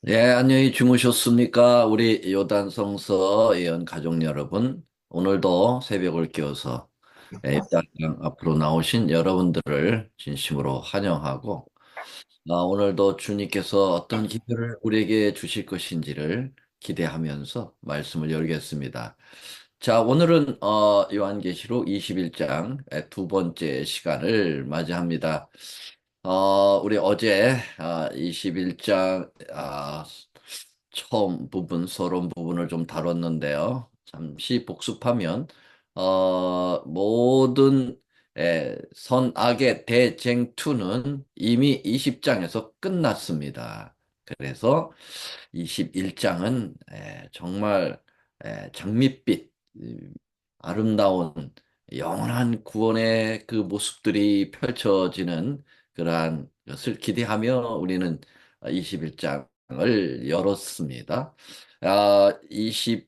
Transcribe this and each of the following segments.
예, 안녕히 주무셨습니까? 우리 요단성서 예언 가족 여러분. 오늘도 새벽을 깨워서 요단 앞으로 나오신 여러분들을 진심으로 환영하고, 오늘도 주님께서 어떤 기회를 우리에게 주실 것인지를 기대하면서 말씀을 열겠습니다. 자, 오늘은 요한계시록 21장 두 번째 시간을 맞이합니다. 우리 어제 21장 처음 부분, 서론 부분을 좀 다뤘는데요. 잠시 복습하면 모든 선악의 대쟁투는 이미 20장에서 끝났습니다. 그래서 21장은 정말 장밋빛, 아름다운 영원한 구원의 그 모습들이 펼쳐지는 그러한 것을 기대하며 우리는 21장을 열었습니다. 20,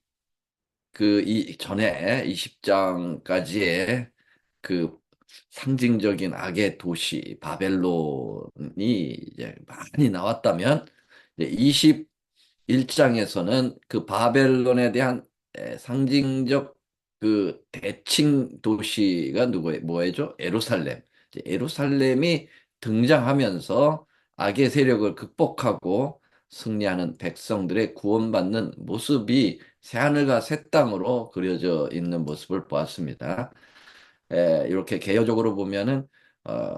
전에 20장까지의 그 상징적인 악의 도시 바벨론이 이제 많이 나왔다면, 이제 21장에서는 그 바벨론에 대한 상징적 그 대칭 도시가 뭐예요? 예루살렘. 이제 예루살렘이 등장하면서 악의 세력을 극복하고 승리하는 백성들의 구원받는 모습이 새하늘과 새 땅으로 그려져 있는 모습을 보았습니다. 이렇게 개요적으로 보면은 어,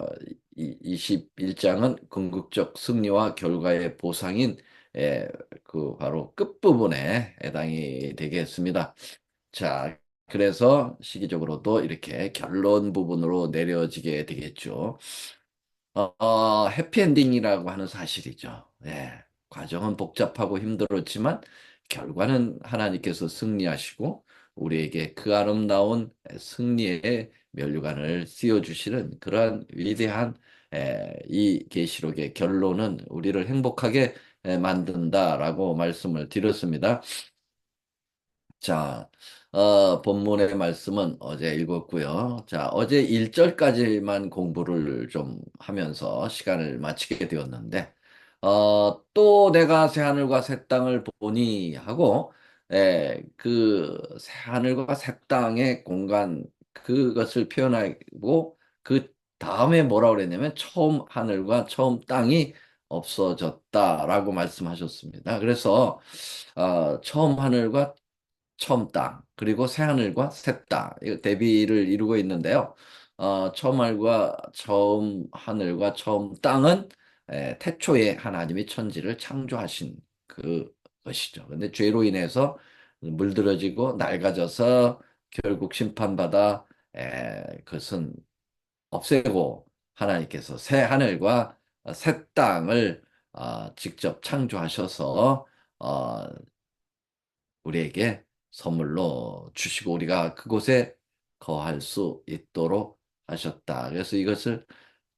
21장은 궁극적 승리와 결과의 보상인 그 바로 끝부분에 해당이 되겠습니다. 자, 그래서 시기적으로도 이렇게 결론 부분으로 내려지게 되겠죠. 해피엔딩이라고 하는 사실이죠. 예, 과정은 복잡하고 힘들었지만 결과는 하나님께서 승리하시고 우리에게 그 아름다운 승리의 면류관을 씌워주시는 그러한 위대한 이 계시록의 결론은 우리를 행복하게 만든다라고 말씀을 드렸습니다. 자, 본문의 말씀은 어제 읽었고요. 자, 어제 1절까지만 공부를 좀 하면서 시간을 마치게 되었는데, 또 내가 새하늘과 새 땅을 보니 하고, 그 새하늘과 새 땅의 공간, 그것을 표현하고, 그 다음에 뭐라고 그랬냐면, 처음 하늘과 처음 땅이 없어졌다라고 말씀하셨습니다. 그래서, 처음 하늘과 처음 땅, 그리고 새하늘과 새 땅, 이 대비를 이루고 있는데요. 처음 하늘과 처음 하늘과 처음 땅은 태초에 하나님이 천지를 창조하신 그 것이죠. 근데 죄로 인해서 물들어지고 낡아져서 결국 심판받아 그것은 없애고 하나님께서 새 하늘과 새 땅을 직접 창조하셔서 어, 우리에게 선물로 주시고 우리가 그곳에 거할 수 있도록 하셨다. 그래서 이것을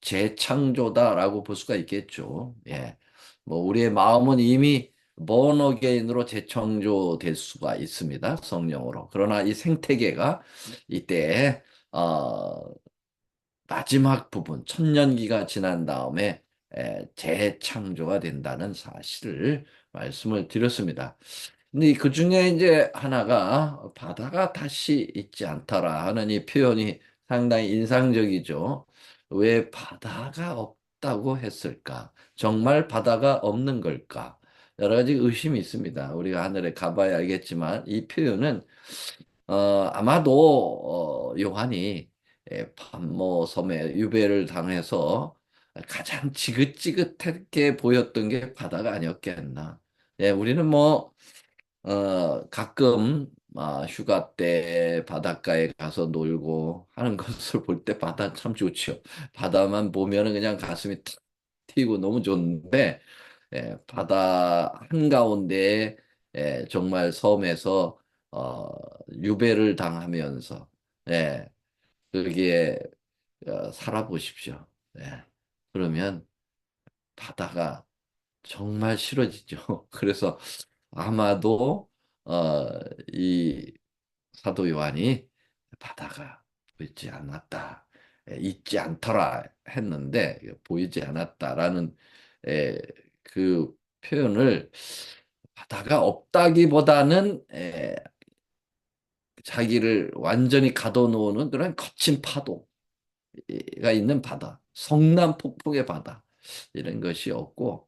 재창조다라고 볼 수가 있겠죠. 예. 뭐 우리의 마음은 이미 born again으로 재창조될 수가 있습니다. 성령으로. 그러나 이 생태계가 이때 어, 마지막 부분 천년기가 지난 다음에 재창조가 된다는 사실을 말씀을 드렸습니다. 근데 그 중에 이제 하나가 바다가 다시 있지 않더라 하는 이 표현이 상당히 인상적이죠. 왜 바다가 없다고 했을까? 정말 바다가 없는 걸까? 여러 가지 의심이 있습니다. 우리가 하늘에 가봐야 알겠지만 이 표현은 아마도 요한이 pat모 섬에 유배를 당해서 가장 지긋지긋하게 보였던 게 바다가 아니었겠나. 예, 우리는 뭐 가끔 휴가 때 바닷가에 가서 놀고 하는 것을 볼 때 바다 참 좋죠. 바다만 보면은 그냥 가슴이 탁 튀고 너무 좋은데 바다 한가운데 정말 섬에서 어, 유배를 당하면서 예, 거기에 살아보십시오. 예. 그러면 바다가 정말 싫어지죠. 그래서 아마도 어, 이 사도 요한이 바다가 보이지 않았다, 있지 않더라 했는데 보이지 않았다라는 에, 그 표현을 바다가 없다기보다는 자기를 완전히 가둬놓는 그런 거친 파도가 있는 바다, 성남 폭풍의 바다 이런 것이 없고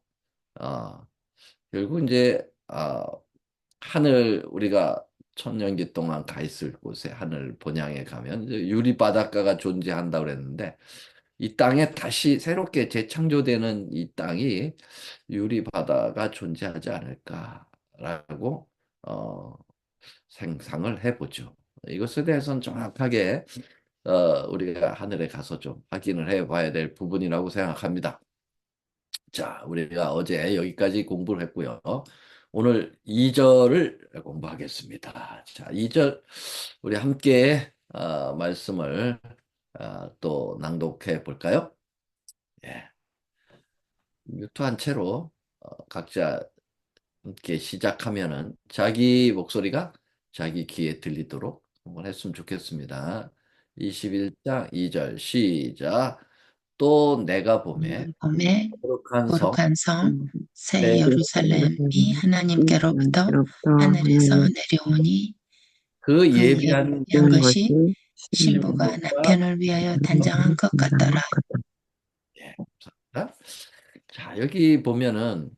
어, 결국 이제 하늘 우리가 천년기 동안 가 있을 곳에 하늘 본향에 가면 이제 유리 바닷가가 존재한다 그랬는데 이 땅에 다시 새롭게 재창조되는 이 땅이 유리 바다가 존재하지 않을까라고 어, 생상을 해보죠. 이것에 대해서는 정확하게 우리가 하늘에 가서 좀 확인을 해봐야 될 부분이라고 생각합니다. 자, 우리가 어제 여기까지 공부를 했고요. 오늘 2절을 공부하겠습니다. 자, 2절 우리 함께 말씀을 또 낭독해 볼까요? 예. 뮤트한 채로 각자 함께 시작하면은 자기 목소리가 자기 귀에 들리도록 한번 했으면 좋겠습니다. 21장 2절 시작. 또 내가 봄에 봄에 거룩한 성 거룩한 성, 새 새 예루살렘이 하나님께로부터 하나님께로부터 하늘에서 하나님 내려오니 그 그 예비한 예비한 한 것이 것이 신부가 신부가 남편을 위하여 단장한 신부를 것 준비한 같더라. 것 같다. 예, 감사합니다. 자, 여기 보면은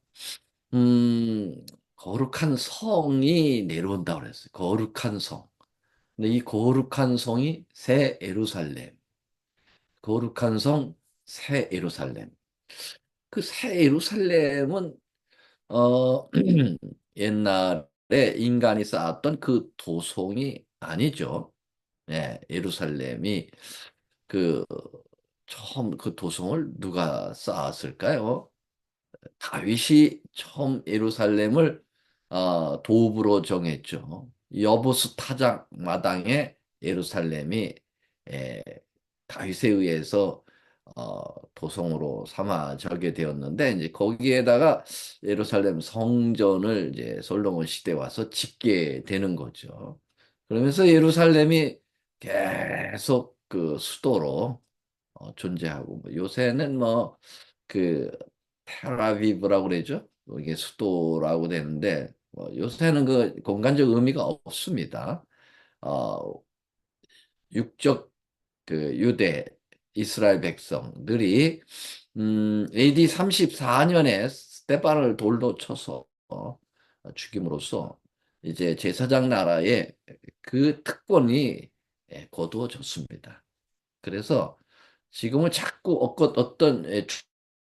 음, 거룩한 성이 내려온다고 그랬어요. 거룩한 성. 근데 이 거룩한 성이 새 예루살렘. 거룩한 성, 새 예루살렘. 그 새 예루살렘은 어 옛날에 인간이 쌓았던 그 도성이 아니죠. 예, 예루살렘이 그 처음 그 도성을 누가 쌓았을까요? 다윗이 처음 예루살렘을 도읍으로 정했죠. 여보스 타작 마당에 예루살렘이 에, 다윗에 의해서 도성으로 삼아져게 되었는데 이제 거기에다가 예루살렘 성전을 이제 솔로몬 시대 와서 짓게 되는 거죠. 그러면서 예루살렘이 계속 그 수도로 존재하고 뭐 요새는 뭐 그 텔아비브라고 그러죠. 이게 수도라고 되는데 요새는 그 공간적 의미가 없습니다. 어, 육적 그 유대 이스라엘 백성들이 AD 34년에 스테반을 돌로 쳐서 죽임으로써 이제 제사장 나라의 그 특권이 거두어졌습니다. 그래서 지금은 자꾸 어떤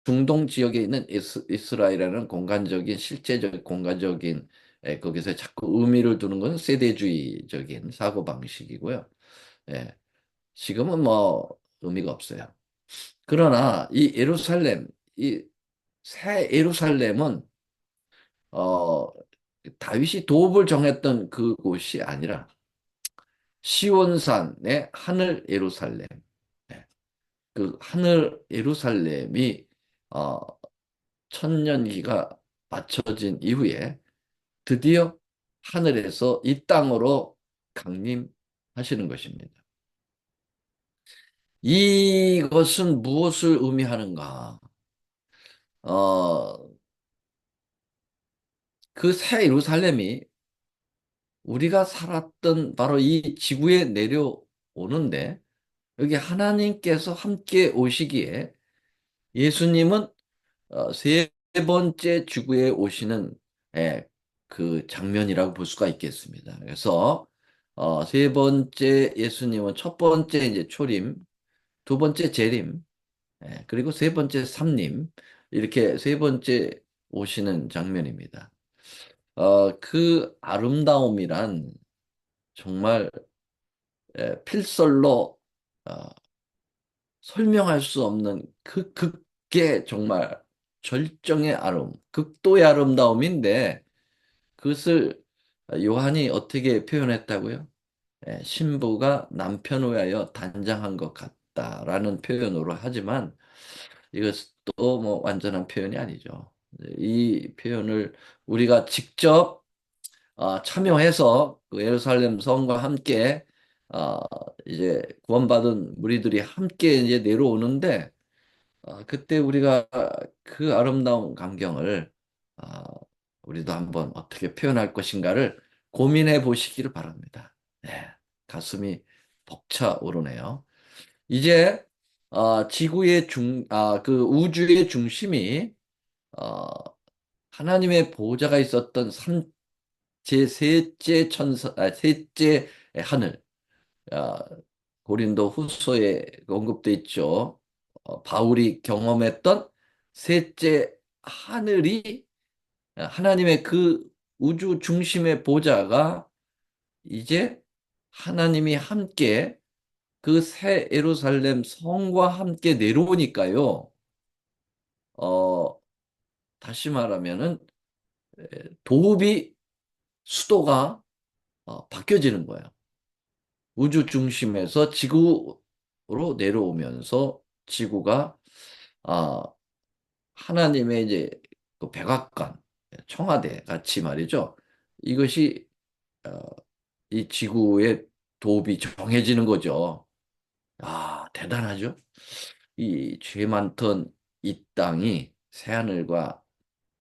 중동 지역에 있는 이스라엘이라는 공간적인 실제적 공간적인 거기서 자꾸 의미를 두는 것은 세대주의적인 사고방식이고요. 예, 지금은 뭐 의미가 없어요. 그러나 이 예루살렘, 이 새 예루살렘은 어, 다윗이 도읍을 정했던 그곳이 아니라 시온산의 하늘 예루살렘. 예, 그 하늘 예루살렘이 어, 천년기가 맞춰진 이후에 드디어 하늘에서 이 땅으로 강림하시는 것입니다. 이것은 무엇을 의미하는가? 어, 그 새 예루살렘이 우리가 살았던 바로 이 지구에 내려오는데 여기 하나님께서 함께 오시기에 예수님은 세 번째 지구에 오시는 그 장면이라고 볼 수가 있겠습니다. 그래서 세 번째 예수님은 첫 번째 이제 초림, 두 번째 재림, 그리고 세 번째 삼림 이렇게 세 번째 오시는 장면입니다. 그 아름다움이란 정말 필설로 어, 설명할 수 없는 그 극의 정말 절정의 극도의 아름다움인데 그것을 요한이 어떻게 표현했다고요? 신부가 남편을 위하여 단장한 것 같다라는 표현으로 하지만 이것도 뭐 완전한 표현이 아니죠. 이 표현을 우리가 직접 참여해서 그 예루살렘 성과 함께 어, 이제 구원받은 무리들이 함께 이제 내려오는데 그때 우리가 그 아름다운 광경을 아, 우리도 한번 어떻게 표현할 것인가를 고민해 보시기를 바랍니다. 네, 가슴이 벅차오르네요. 이제 그 우주의 중심이 어, 하나님의 보호자가 있었던 제 셋째 셋째 하늘, 아, 고린도 후서에 언급돼 있죠. 바울이 경험했던 셋째 하늘이 하나님의 그 우주 중심의 보좌가 이제 하나님이 함께 그 새 예루살렘 성과 함께 내려오니까요. 어, 다시 말하면은 도읍이 수도가 바뀌어지는 거예요. 우주 중심에서 지구로 내려오면서 지구가 아, 하나님의 이제 그 백악관, 청와대 같이 말이죠. 이것이 어, 이 지구의 도읍이 정해지는 거죠. 아, 대단하죠? 이 죄 많던 이 땅이 새하늘과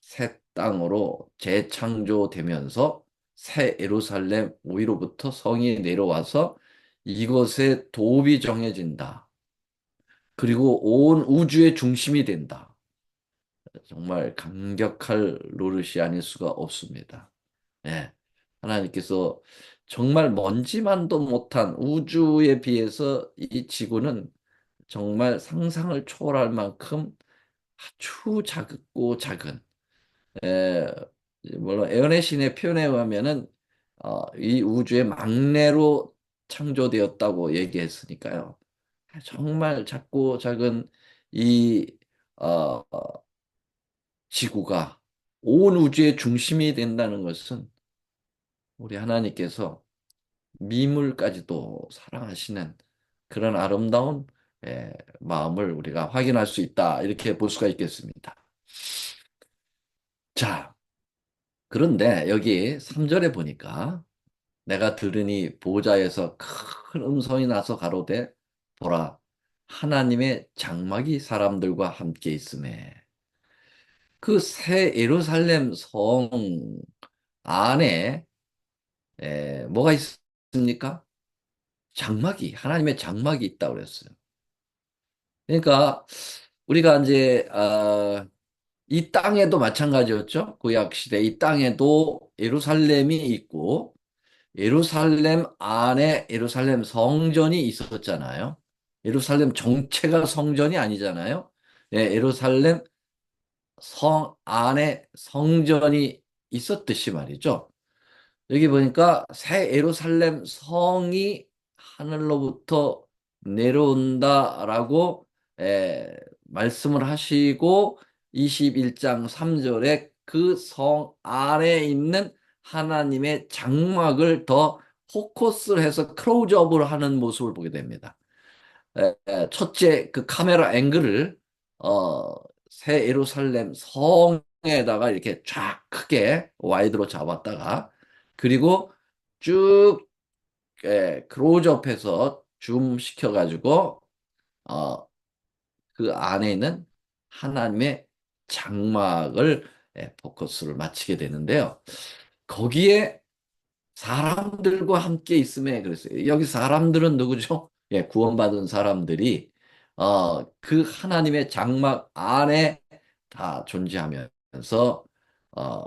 새 땅으로 재창조되면서 새 예루살렘 위로부터 성이 내려와서 이것의 도읍이 정해진다. 그리고 온 우주의 중심이 된다. 정말 감격할 노릇이 아닐 수가 없습니다. 예. 하나님께서 정말 먼지만도 못한 우주에 비해서 이 지구는 정말 상상을 초월할 만큼 아주 작고 작은, 에, 물론 에어네 신의 표현에 의하면은 이 우주의 막내로 창조되었다고 얘기했으니까요. 정말 작고 작은 이 어, 지구가 온 우주의 중심이 된다는 것은 우리 하나님께서 미물까지도 사랑하시는 그런 아름다운 마음을 우리가 확인할 수 있다. 이렇게 볼 수가 있겠습니다. 자, 그런데 여기 3절에 보니까 내가 들으니 보좌에서 큰 음성이 나서 가로되 보라 하나님의 장막이 사람들과 함께 있음에 그 새 예루살렘 성 안에 뭐가 있습니까? 장막이 하나님의 장막이 있다고 그랬어요. 그러니까 우리가 이제 이 땅에도 마찬가지였죠. 구약 시대 이 땅에도 예루살렘이 있고 예루살렘 안에 예루살렘 성전이 있었잖아요. 예루살렘 정체가 성전이 아니잖아요. 예, 예루살렘 성 안에 성전이 있었듯이 말이죠. 여기 보니까 새 예루살렘 성이 하늘로부터 내려온다라고 말씀을 하시고 21장 3절에 그 성 안에 있는 하나님의 장막을 더 포커스를 해서 클로즈업을 하는 모습을 보게 됩니다. 첫째 그 카메라 앵글을 어, 새 예루살렘 성에다가 이렇게 쫙 크게 와이드로 잡았다가 그리고 쭉 클로즈업해서 줌 시켜가지고 어, 그 안에 있는 하나님의 장막을 포커스를 맞추게 되는데요. 거기에 사람들과 함께 있음에 그랬어요. 여기 사람들은 누구죠? 예, 구원받은 사람들이 그 하나님의 장막 안에 다 존재하면서 어,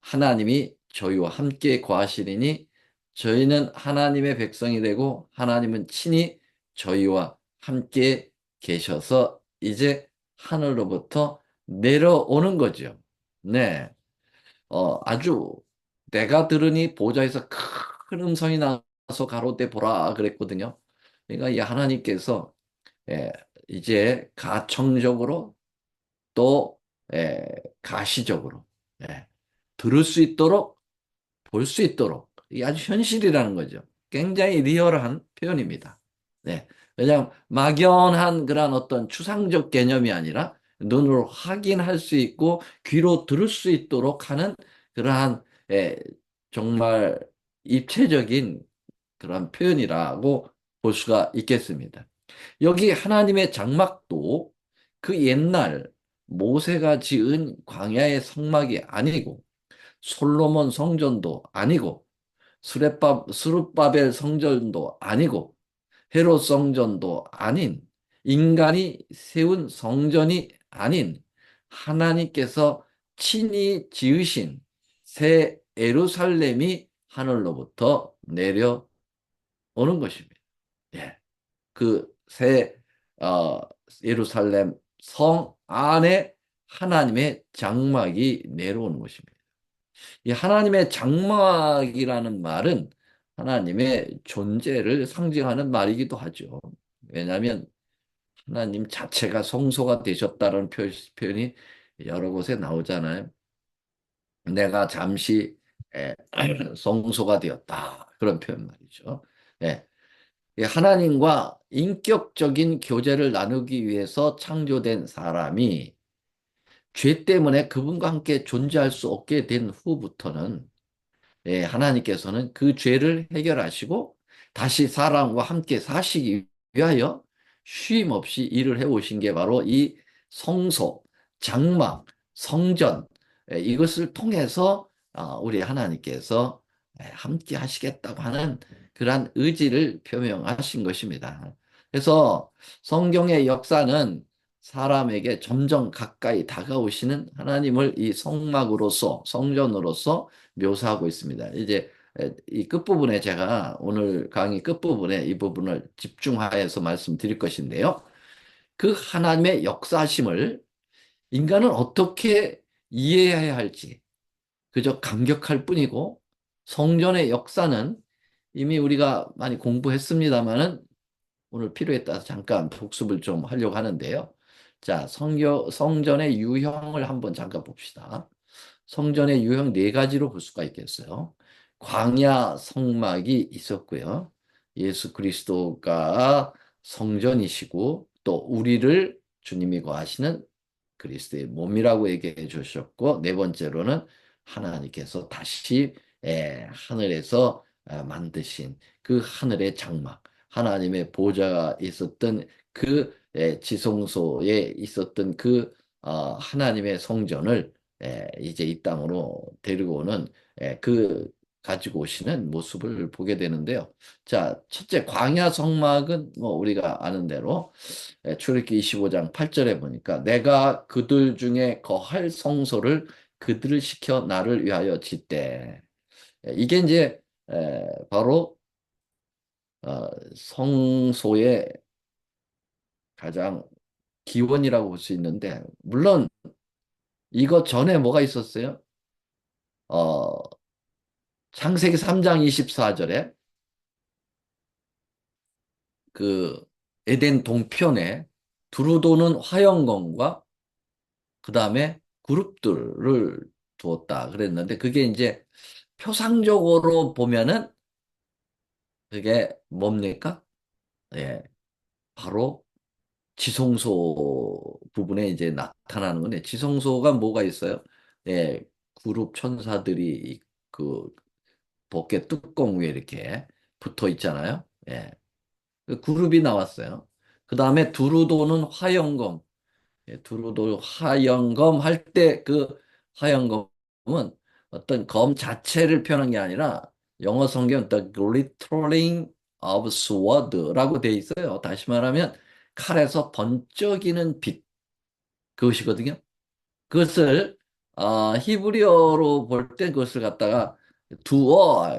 하나님이 저희와 함께 거하시리니 저희는 하나님의 백성이 되고 하나님은 친히 저희와 함께 계셔서 이제 하늘로부터 내려오는 거죠. 네. 아주 내가 들으니 보좌에서 큰 음성이 나서 가로되 보라 그랬거든요. 그러니까 이 하나님께서 예, 이제 가청적으로 또 가시적으로 예, 들을 수 있도록 볼 수 있도록 이게 아주 현실이라는 거죠. 굉장히 리얼한 표현입니다. 네. 왜냐하면 막연한 그런 어떤 추상적 개념이 아니라 눈으로 확인할 수 있고 귀로 들을 수 있도록 하는 그러한 예, 정말 입체적인 그런 표현이라고 볼 수가 있겠습니다. 여기 하나님의 장막도 그 옛날 모세가 지은 광야의 성막이 아니고 솔로몬 성전도 아니고 스룹바벨 성전도 아니고 헤롯 성전도 아닌 인간이 세운 성전이 아닌 하나님께서 친히 지으신 새 예루살렘이 하늘로부터 내려오는 것입니다. 예. 그새 예루살렘 성 안에 하나님의 장막이 내려오는 것입니다. 이 하나님의 장막이라는 말은 하나님의 존재를 상징하는 말이기도 하죠. 왜냐하면 하나님 자체가 성소가 되셨다는 표현이 여러 곳에 나오잖아요. 내가 잠시 성소가 되었다. 그런 표현 말이죠. 예. 하나님과 인격적인 교제를 나누기 위해서 창조된 사람이 죄 때문에 그분과 함께 존재할 수 없게 된 후부터는 하나님께서는 그 죄를 해결하시고 다시 사람과 함께 사시기 위하여 쉼 없이 일을 해오신 게 바로 이 성소, 장막, 성전, 이것을 통해서 우리 하나님께서 함께 하시겠다고 하는 그러한 의지를 표명하신 것입니다. 그래서 성경의 역사는 사람에게 점점 가까이 다가오시는 하나님을 이 성막으로서, 성전으로서 묘사하고 있습니다. 이제 이 끝부분에 제가 오늘 강의 끝부분에 이 부분을 집중하여서 말씀드릴 것인데요. 그 하나님의 역사심을 인간은 어떻게 이해해야 할지 그저 감격할 뿐이고 성전의 역사는 이미 우리가 많이 공부했습니다마는 오늘 필요에 따라서 잠깐 복습을 좀 하려고 하는데요. 자, 성전의 유형을 한번 잠깐 봅시다. 성전의 유형 네 가지로 볼 수가 있겠어요. 광야 성막이 있었고요. 예수 그리스도가 성전이시고 또 우리를 주님이 거하시는 그리스도의 몸이라고 얘기해 주셨고 네 번째로는 하나님께서 다시 하늘에서 만드신 그 하늘의 장막 하나님의 보좌가 있었던 그 지성소에 있었던 그 하나님의 성전을 이제 이 땅으로 데리고 오는 그 가지고 오시는 모습을 보게 되는데요. 자, 첫째 광야 성막은 뭐 우리가 아는 대로 출애굽기 25장 8절에 보니까 내가 그들 중에 거할 성소를 그들을 시켜 나를 위하여 짓되 이게 이제 바로 성소의 가장 기원이라고 볼 수 있는데 물론 이거 전에 뭐가 있었어요? 어, 창세기 3장 24절에 그 에덴 동편에 두루 도는 화영검과 그 다음에 그룹들을 두었다 그랬는데 그게 이제 표상적으로 보면은 그게 뭡니까? 예, 바로 지성소 부분에 이제 나타나는 건데 지성소가 뭐가 있어요? 예, 그룹 천사들이 그 덮개 뚜껑 위에 이렇게 붙어 있잖아요. 예, 그 그룹이 나왔어요. 그 다음에 두루도는 화영검. 두루도 화영검 할 때 그 화영검은 어떤 검 자체를 표현한 게 아니라 영어 성경 The Glittering of Sword라고 돼 있어요. 다시 말하면 칼에서 번쩍이는 빛 그것이거든요. 그것을 히브리어로 볼 때 그것을 갖다가 두어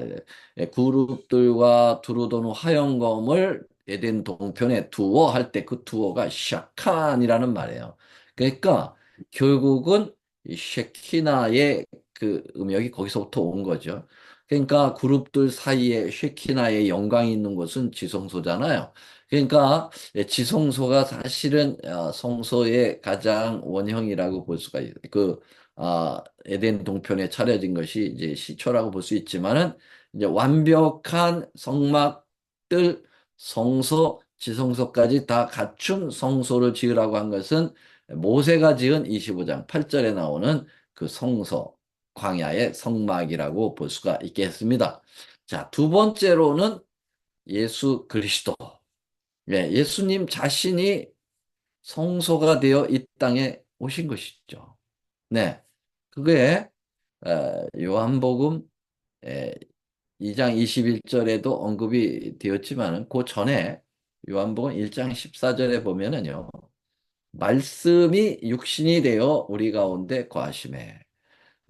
그룹들과 두루도는 화영검을 에덴 동편에 두어 할 때 그 두어가 샤칸이라는 말이에요. 그러니까 결국은 이 쉐키나의 그 음역이 거기서부터 온 거죠. 그러니까 그룹들 사이에 쉐키나의 영광이 있는 곳은 지성소잖아요. 그러니까 지성소가 사실은 성소의 가장 원형이라고 볼 수가 있어요. 에덴 동편에 차려진 것이 이제 시초라고 볼 수 있지만은 이제 완벽한 성막들, 성소, 지성소까지 다 갖춘 성소를 지으라고 한 것은 모세가 지은 25장 8절에 나오는 그 성소, 광야의 성막이라고 볼 수가 있겠습니다. 자, 두 번째로는 예수 그리스도. 예수님 자신이 성소가 되어 이 땅에 오신 것이죠. 네. 그게 요한복음 에, 2장 21절에도 언급이 되었지만은 그 전에 요한복음 1장 14절에 보면은요. 말씀이 육신이 되어 우리 가운데 거하심에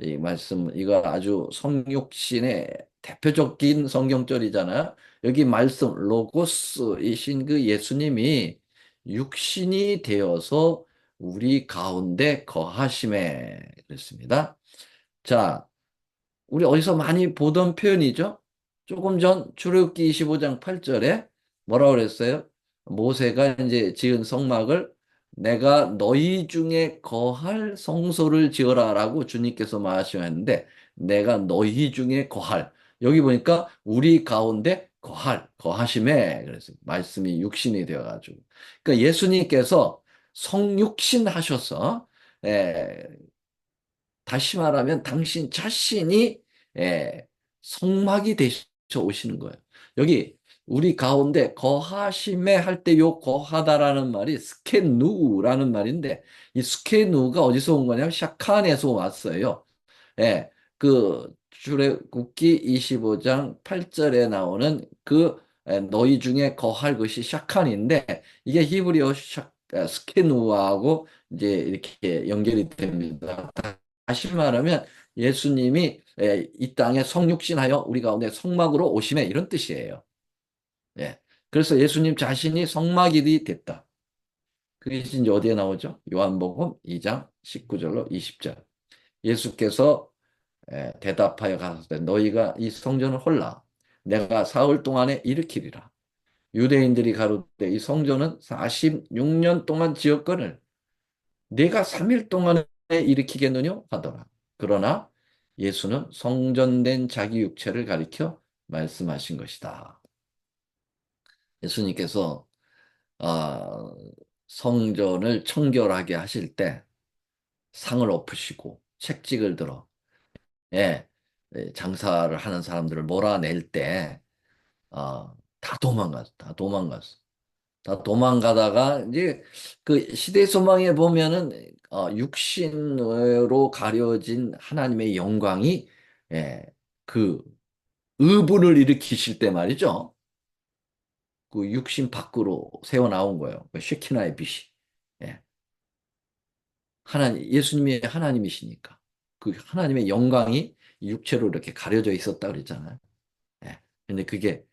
이 말씀 이거 아주 성육신의 대표적인 성경절이잖아요. 여기 말씀 로고스이신 그 예수님이 육신이 되어서 우리 가운데 거하심에 그랬습니다. 자, 우리 어디서 많이 보던 표현이죠? 조금 전 출애굽기 25장 8절에 뭐라 그랬어요? 모세가 이제 지은 성막을 내가 너희 중에 거할 성소를 지어라라고 주님께서 말하셨는데 내가 너희 중에 거할 여기 보니까 우리 가운데 거하심에 그래서 말씀이 육신이 되어가지고 그러니까 예수님께서 성육신 하셔서 예, 다시 말하면 당신 자신이 예, 성막이 되셔 오시는 거예요. 여기 우리 가운데 거하심에 할 때 요 거하다라는 말이 스케누라는 말인데 이 스케누가 어디서 온 거냐면 샤칸에서 왔어요. 예, 그 출애굽기 25장 8절에 나오는 그 너희 중에 거할 것이 샤칸인데 이게 히브리어 스케누하고 이제 이렇게 연결이 됩니다. 다시 말하면 예수님이 이 땅에 성육신하여 우리 가운데 성막으로 오심에 이런 뜻이에요. 예. 그래서 예수님 자신이 성막이 됐다. 그게 이제 어디에 나오죠? 요한복음 2장 19절로 20절. 예수께서 대답하여 가라사대 너희가 이 성전을 홀라 내가 사흘 동안에 일으키리라. 유대인들이 가로되 이 성전은 46년 동안 지었거늘 내가 3일 동안에 일으키겠느냐 하더라. 그러나 예수는 성전된 자기 육체를 가리켜 말씀하신 것이다. 예수님께서 아, 성전을 청결하게 하실 때 상을 엎으시고 책찍을 들어 예, 장사를 하는 사람들을 몰아낼 때 다 도망갔어. 다 도망갔어. 다 도망가다가 이제 그 시대 소망에 보면은 육신으로 가려진 하나님의 영광이 예, 그 의분을 일으키실 때 말이죠. 그 육신 밖으로 새어 나온 거예요. 그 쉐키나의 빛이. 예. 하나님 예수님이 하나님이시니까 그 하나님의 영광이 육체로 이렇게 가려져 있었다 그랬잖아요. 예. 근데 그게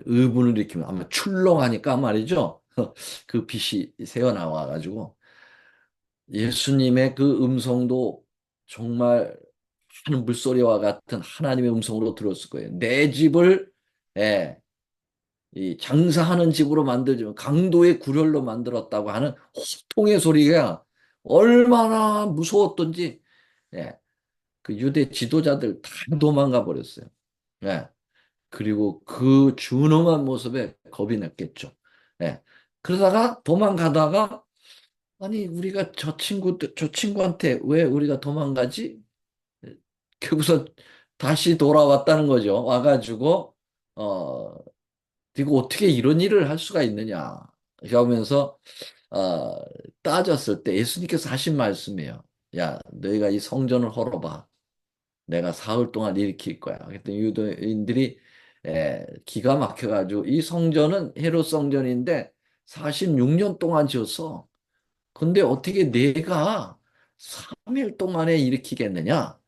의분을 일으키면 아마 출렁하니까 말이죠. 그 빛이 새어 나와 가지고 예수님의 그 음성도 정말 하는 물소리와 같은 하나님의 음성으로 들었을 거예요. 내 집을 예, 이 장사하는 집으로 만들지 강도의 구렬로 만들었다고 하는 호통의 소리가 얼마나 무서웠던지 예, 그 유대 지도자들 다 도망가 버렸어요. 예, 그리고 그 준엄한 모습에 겁이 났겠죠. 예, 그러다가 도망가다가 아니 우리가 저 친구한테 왜 우리가 도망가지? 그래서 다시 돌아왔다는 거죠. 와가지고 어 이거 어떻게 이런 일을 할 수가 있느냐? 그러면서 어, 따졌을 때 예수님께서 하신 말씀이에요. 야, 너희가 이 성전을 헐어봐. 내가 사흘 동안 일으킬 거야. 그랬더니 유대인들이 기가 막혀가지고 이 성전은 헤롯 성전인데 46년 동안 지었어. 근데 어떻게 내가 3일 동안에 일으키겠느냐?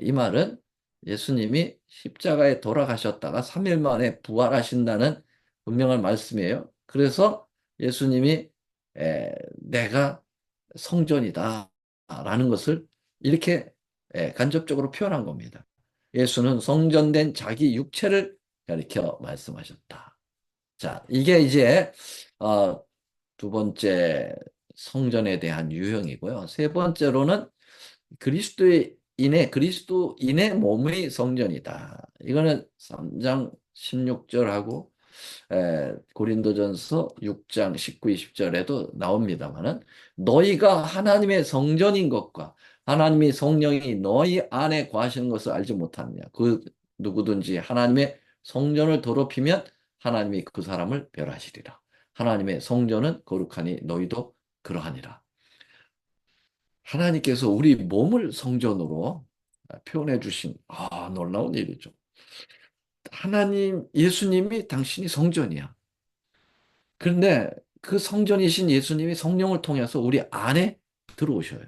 이 말은 예수님이 십자가에 돌아가셨다가 3일 만에 부활하신다는 분명한 말씀이에요. 그래서 예수님이 내가 성전이다 라는 것을 이렇게 간접적으로 표현한 겁니다. 예수는 성전된 자기 육체를 가리켜 말씀하셨다. 자, 이게 이제 어, 두 번째 성전에 대한 유형이고요. 세 번째로는 그리스도인의 몸의 성전이다. 이거는 3장 16절하고 고린도전서 6장 19, 20절에도 나옵니다만은 너희가 하나님의 성전인 것과 하나님의 성령이 너희 안에 거하시는 것을 알지 못하느냐. 그 누구든지 하나님의 성전을 더럽히면 하나님이 그 사람을 멸하시리라. 하나님의 성전은 거룩하니 너희도 그러하니라. 하나님께서 우리 몸을 성전으로 표현해 주신 놀라운 일이죠. 하나님, 예수님이 당신이 성전이야. 그런데 그 성전이신 예수님이 성령을 통해서 우리 안에 들어오셔요.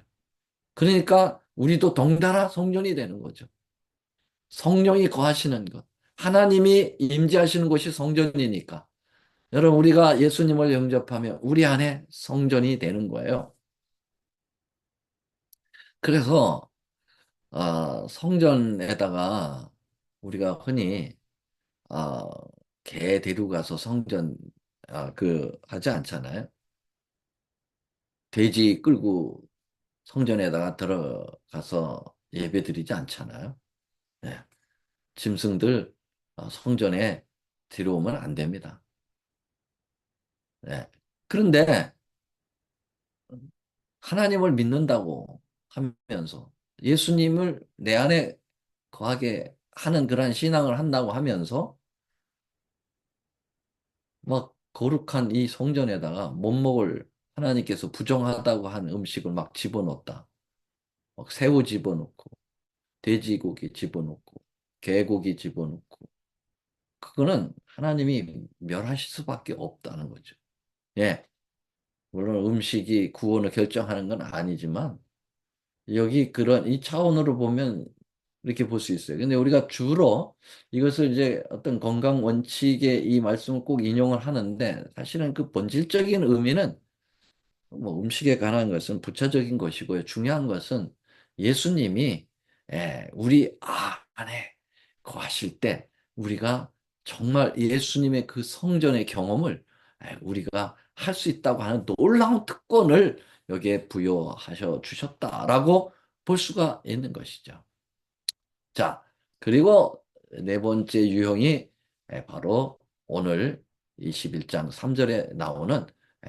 그러니까 우리도 덩달아 성전이 되는 거죠. 성령이 거하시는 것. 하나님이 임재하시는 곳이 성전이니까. 여러분, 우리가 예수님을 영접하면 우리 안에 성전이 되는 거예요. 그래서 성전에다가 우리가 흔히 어, 개 데리고 가서 성전 하지 않잖아요. 돼지 끌고 성전에다가 들어가서 예배 드리지 않잖아요. 네. 짐승들 성전에 들어오면 안 됩니다. 네. 그런데 하나님을 믿는다고 하면서 예수님을 내 안에 거하게 하는 그러한 신앙을 한다고 하면서 막 거룩한 이 성전에다가 못 먹을 하나님께서 부정하다고 한 음식을 막 집어넣었다. 막 새우 집어넣고 돼지고기 집어넣고 개고기 집어넣고 그거는 하나님이 멸하실 수밖에 없다는 거죠. 예. 물론 음식이 구원을 결정하는 건 아니지만 여기 그런 이 차원으로 보면 이렇게 볼 수 있어요. 근데 우리가 주로 이것을 이제 어떤 건강 원칙의 이 말씀을 꼭 인용을 하는데 사실은 그 본질적인 의미는 뭐 음식에 관한 것은 부차적인 것이고요. 중요한 것은 예수님이 우리 안에 거하실 때 우리가 정말 예수님의 그 성전의 경험을 우리가 할 수 있다고 하는 놀라운 특권을 여기에 부여하셔 주셨다라고 볼 수가 있는 것이죠. 자, 그리고 네 번째 유형이 바로 오늘 21장 3절에 나오는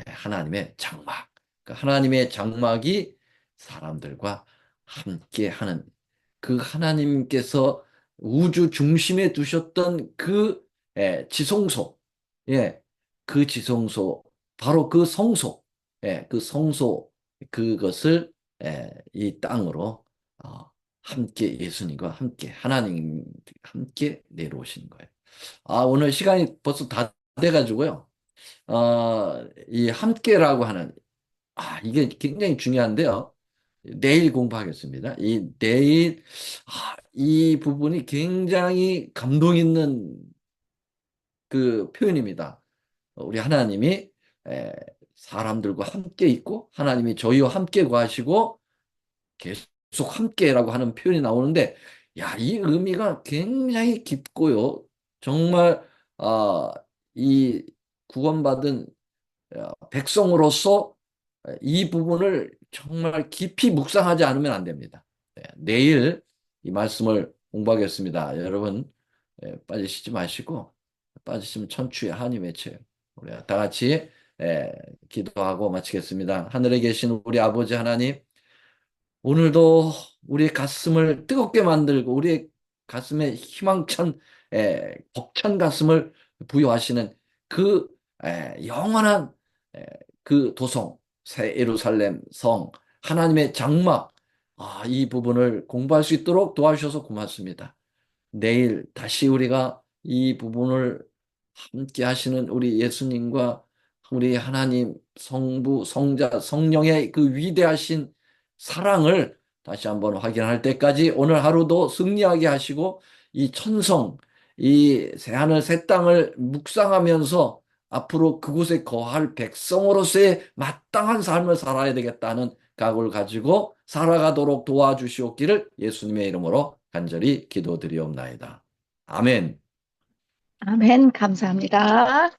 하나님의 장막. 그러니까 하나님의 장막이 사람들과 함께하는 그 하나님께서 우주 중심에 두셨던 그 지성소, 예, 그 지성소, 바로 그 성소, 그 성소 그것을 이 땅으로 어, 함께 예수님과 함께 하나님 함께 내려오시는 거예요. 오늘 시간이 벌써 다 돼가지고요. 이 함께라고 하는 이게 굉장히 중요한데요. 내일 공부하겠습니다. 이 부분이 굉장히 감동 있는 그 표현입니다. 우리 하나님이 에, 사람들과 함께 있고 하나님이 저희와 함께 거하시고 계속 함께라고 하는 표현이 나오는데, 야, 이 의미가 굉장히 깊고요. 정말, 아, 이 구원받은 백성으로서 이 부분을 정말 깊이 묵상하지 않으면 안 됩니다. 내일 이 말씀을 공부하겠습니다. 여러분, 빠지시지 마시고, 빠지시면 천추의 한이 맺혀요. 우리 다 같이 기도하고 마치겠습니다. 하늘에 계신 우리 아버지 하나님, 오늘도 우리의 가슴을 뜨겁게 만들고 우리의 가슴에 희망찬 벅찬 가슴을 부여하시는 그 영원한 에, 그 도성 새 예루살렘 성 하나님의 장막 이 부분을 공부할 수 있도록 도와주셔서 고맙습니다. 내일 다시 우리가 이 부분을 함께 하시는 우리 예수님과 우리 하나님 성부, 성자, 성령의 그 위대하신 사랑을 다시 한번 확인할 때까지 오늘 하루도 승리하게 하시고 이 천성, 이 새하늘 새 땅을 묵상하면서 앞으로 그곳에 거할 백성으로서의 마땅한 삶을 살아야 되겠다는 각오를 가지고 살아가도록 도와주시옵기를 예수님의 이름으로 간절히 기도드리옵나이다. 아멘. 아멘. 감사합니다.